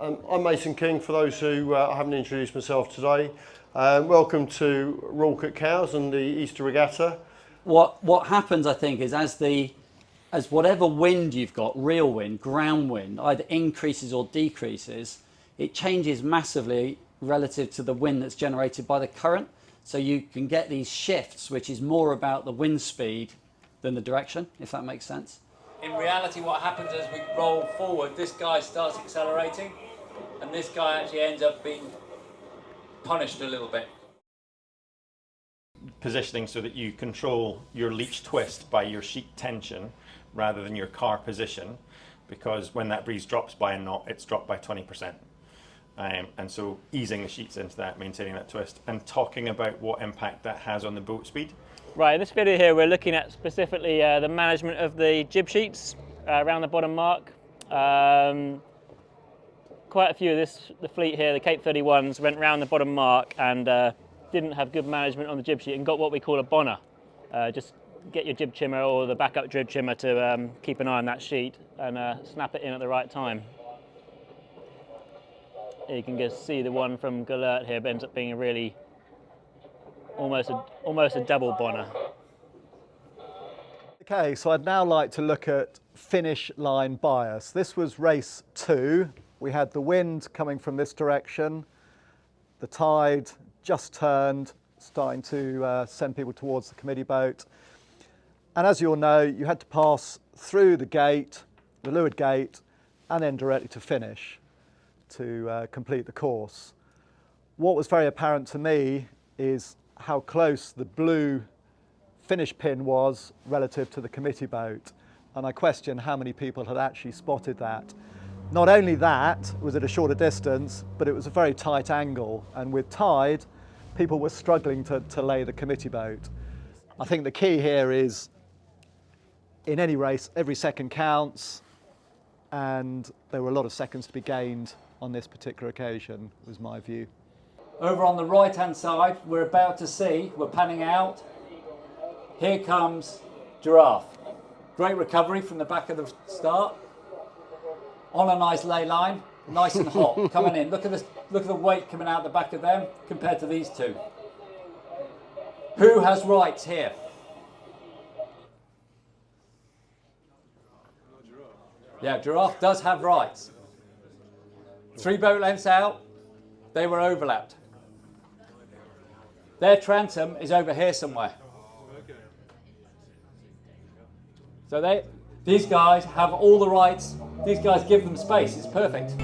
I'm Mason King, for those who haven't introduced myself today. Welcome to RORC Cowes and the Easter Regatta. What happens, I think, is as whatever wind you've got, real wind, ground wind, either increases or decreases, it changes massively relative to the wind that's generated by the current. So you can get these shifts, which is more about the wind speed than the direction, if that makes sense. In reality, what happens as we roll forward, this guy starts accelerating, and this guy actually ends up being punished a little bit. Positioning so that you control your leach twist by your sheet tension rather than your car position, because when that breeze drops by a knot, it's dropped by 20%. And so easing the sheets into that, maintaining that twist, and talking about what impact that has on the boat speed. Right, in this video here we're looking at specifically the management of the jib sheets around the bottom mark. Quite a few of the fleet here, the Cape 31s, went round the bottom mark and didn't have good management on the jib sheet and got what we call a bonner. Just get your jib trimmer or the backup jib trimmer to keep an eye on that sheet and snap it in at the right time. You can just see the one from Galert here, but ends up being a really almost a double bonner. Okay, so I'd now like to look at finish line bias. This was race 2. We had the wind coming from this direction, the tide just turned, starting to send people towards the committee boat. And as you all know, you had to pass through the gate, the leeward gate, and then directly to finish to complete the course. What was very apparent to me is how close the blue finish pin was relative to the committee boat. And I question how many people had actually spotted that. Not only that, was at a shorter distance, but it was a very tight angle. And with tide, people were struggling to lay the committee boat. I think the key here is, in any race, every second counts. And there were a lot of seconds to be gained on this particular occasion, was my view. Over on the right-hand side, we're about to see, we're panning out. Here comes Giraffe. Great recovery from the back of the start. On a nice lay line, nice and hot, coming in. Look at this, look at the weight coming out the back of them compared to these two. Who has rights here? Yeah, Giraffe does have rights. 3 boat lengths out, they were overlapped. Their transom is over here somewhere. So these guys have all the rights. These guys give them space. It's perfect.